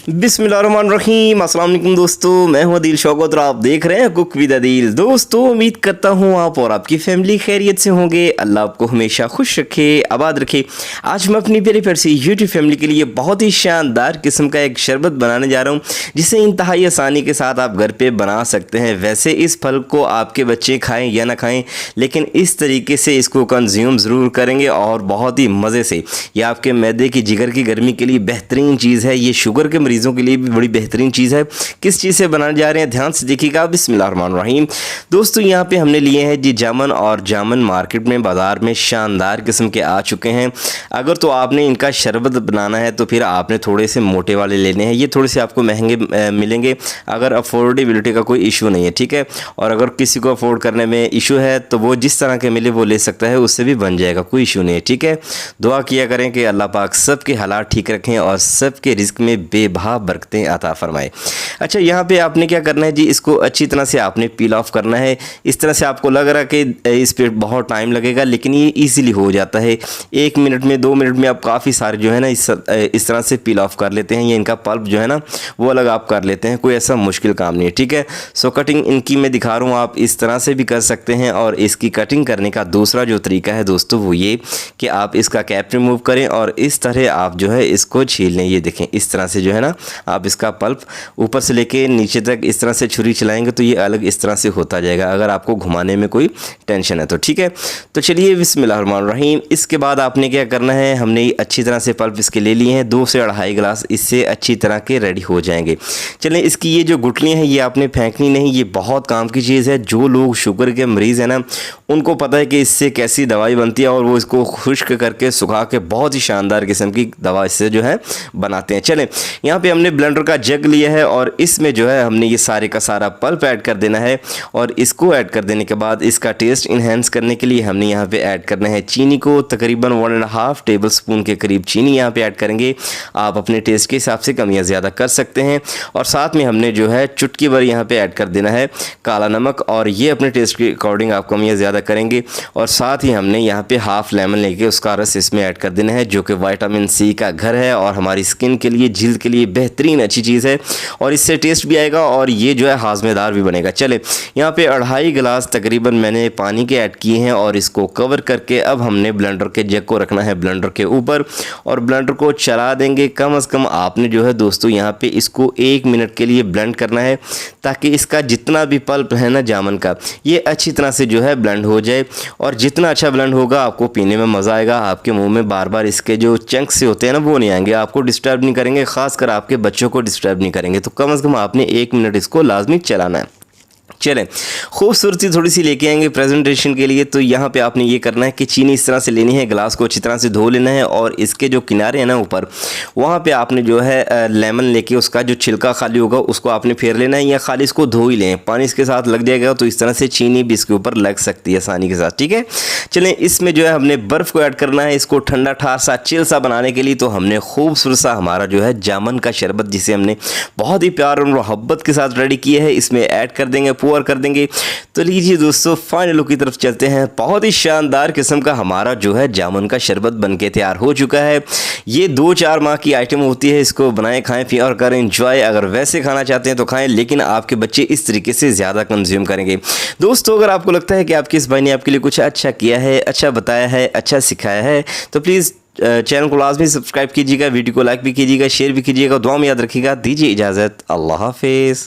बिस्मिल्लाहिर्रहमानिर्रहीम। अस्सलाम वालेकुम दोस्तों, मैं हूं अदील शौकत और आप देख रहे हैं कुक विद अदील। दोस्तों, उम्मीद करता हूं आप और आपकी फैमिली खैरियत से होंगे। अल्लाह आपको हमेशा खुश रखे, आबाद रखे। आज मैं अपनी प्यारी प्यारी सी यूट्यूब फैमिली के लिए बहुत ही शानदार किस्म का एक शरबत बनाने जा रहा हूं, जिसे इंतहाई आसानी के साथ आप घर पे बना सकते हैं। वैसे इस फल को आपके बच्चे खाएँ या ना खाएँ, लेकिन इस तरीके से इसको कंज्यूम ज़रूर करेंगे और बहुत ही मज़े से। ये आपके मैदे की जिगर की गर्मी के लिए बेहतरीन चीज़ है। ये शुगर के मरीज़ों के लिए भी बड़ी बेहतरीन चीज़ है। किस चीज़ से बनाने जा रहे हैं, ध्यान से देखिएगा। बिस्मिल्लाहिर्रहमानिर्रहीम। दोस्तों, यहाँ पे हमने लिए हैं जी जामुन, और जामुन मार्केट में बाज़ार में शानदार किस्म के आ चुके हैं। अगर तो आपने इनका शरबत बनाना है तो फिर आपने थोड़े से मोटे वाले लेने हैं। ये थोड़े से आपको महंगे मिलेंगे अगर अफोर्डेबिलिटी का कोई इशू नहीं है, ठीक है। और अगर किसी को अफोर्ड करने में इशू है तो वो जिस तरह के मिले वो ले सकता है, उससे भी बन जाएगा, कोई इशू नहीं है, ठीक है। दुआ किया करें कि अल्लाह पाक सबके हालात ठीक रखें और सबके रिस्क में बेबहा बरकतें अता फरमाए। अच्छा, यहाँ पे आपने क्या करना है जी, इसको अच्छी तरह से आपने पील ऑफ करना है। इस तरह से आपको लग रहा है कि इस पर बहुत टाइम लगेगा, लेकिन ये इजीली हो जाता है। 1 मिनट में 2 मिनट में आप काफ़ी सारे जो है ना इस तरह से पील ऑफ कर लेते हैं। ये इनका पल्प जो है ना वो अलग आप कर लेते हैं, कोई ऐसा मुश्किल काम नहीं है, ठीक है। सो कटिंग इनकी मैं दिखा रहा हूँ, आप इस तरह से भी कर सकते हैं। और इसकी कटिंग करने का दूसरा जो तरीका है दोस्तों वो ये कि आप इसका कैप रिमूव करें और इस तरह आप जो है इसको छील लें। ये देखें, इस तरह से जो है ना आप इसका पल्प ऊपर से लेके नीचे तक इस तरह से छुरी चलाएंगे तो ये अलग इस तरह से होता जाएगा, अगर आपको घुमाने में कोई टेंशन है तो, ठीक है। तो चलिए, बिस्मिल्लाहिर्रहमानिर्रहीम। इसके बाद आपने क्या करना है, हमने अच्छी तरह से पल्प इसके ले लिए हैं। 2 से 2.5 गिलास इससे अच्छी तरह के रेडी हो जाएंगे। चलें, इसकी ये जो गुठलियाँ हैं ये आपने फेंकनी नहीं, ये बहुत काम की चीज़ है। जो लोग शुगर के मरीज़ हैं ना, उनको पता है कि इससे कैसी दवाई बनती है, और वो इसको खुश्क करके सुखा के बहुत ही शानदार किस्म की दवा इससे जो है बनाते हैं। चलें, यहाँ पे हमने ब्लेंडर का जग लिया है और इसमें जो है हमने ये सारे का सारा पल्प ऐड कर देना है। और इसको ऐड कर देने के बाद इसका टेस्ट इन्हेंस करने के लिए हमने यहाँ पे ऐड करना है चीनी को। तकरीबन 1.5 टेबल स्पून के करीब चीनी यहाँ पे ऐड करेंगे। आप अपने टेस्ट के हिसाब से कम या ज़्यादा कर सकते हैं। और साथ में हमने जो है चुटकी भर यहाँ पे ऐड कर देना है काला नमक, और ये अपने टेस्ट के अकॉर्डिंग आप कम या ज़्यादा करेंगे। और साथ ही हमने यहाँ पे हाफ लेमन लेके उसका रस इसमें ऐड कर देना है, जो कि विटामिन सी का घर है और हमारी स्किन के लिए, जिल्द के लिए बेहतरीन अच्छी चीज़ है। और इससे टेस्ट भी आएगा और ये जो है हाजमेदार भी बनेगा। चले, यहाँ पे 2.5 गिलास तकरीबन मैंने पानी के ऐड किए हैं और इसको कवर करके अब हमने ब्लेंडर के जग को रखना है ब्लेंडर के ऊपर और ब्लेंडर को चला देंगे। कम से कम आपने जो है दोस्तों यहाँ पे इसको 1 मिनट के लिए ब्लेंड करना है, ताकि इसका जितना भी पल्प है ना जामुन का, ये अच्छी तरह से जो है ब्लेंड हो जाए। और जितना अच्छा ब्लेंड होगा आपको पीने में मज़ा आएगा। आपके मुंह में बार बार इसके जो चंक्स से होते हैं ना वो नहीं आएंगे, आपको डिस्टर्ब नहीं करेंगे, खासकर आपके बच्चों को डिस्टर्ब नहीं करेंगे। तो कम से कम आपने 1 मिनट इसको लाजमी चलाना है। चलें, खूबसूरती थोड़ी सी लेके आएंगे प्रेजेंटेशन के लिए। तो यहाँ पे आपने ये करना है कि चीनी इस तरह से लेनी है, गिलास को अच्छी तरह से धो लेना है और इसके जो किनारे हैं ना ऊपर, वहाँ पे आपने जो है लेमन लेके उसका जो छिलका खाली होगा उसको आपने फेर लेना है, या खाली इसको धो ही लें, पानी इसके साथ लग जाएगा तो इस तरह से चीनी भी इसके ऊपर लग सकती है आसानी के साथ, ठीक है। चलें, इसमें जो है हमने बर्फ़ को ऐड करना है, इसको ठंडा ठार सा चिल सा बनाने के लिए। तो हमने खूबसूरत सा हमारा जो है जामुन का शरबत, जिसे हमने बहुत ही प्यार और मोहब्बत के साथ रेडी किया है, इसमें ऐड कर देंगे, पोर कर देंगे। तो लीजिए दोस्तों, फाइनल लुक की तरफ चलते हैं। बहुत ही शानदार किस्म का हमारा जो है जामुन का शरबत बनके तैयार हो चुका है। ये 2-4 माह की आइटम होती है, इसको बनाएं, खाएं, पिएं और करें एंजॉय। अगर वैसे खाना चाहते हैं तो खाएं, लेकिन आपके बच्चे इस तरीके से ज़्यादा कंज्यूम करेंगे। दोस्तों, अगर आपको लगता है कि आपके इस भाई ने आपके लिए कुछ अच्छा किया है, अच्छा बताया है, अच्छा सिखाया है, तो प्लीज़ चैनल को लाजमी सब्सक्राइब कीजिएगा, वीडियो को लाइक भी कीजिएगा, शेयर भी कीजिएगा। दुआ में याद रखिएगा। दीजिए इजाज़त, अल्लाह हाफिज़।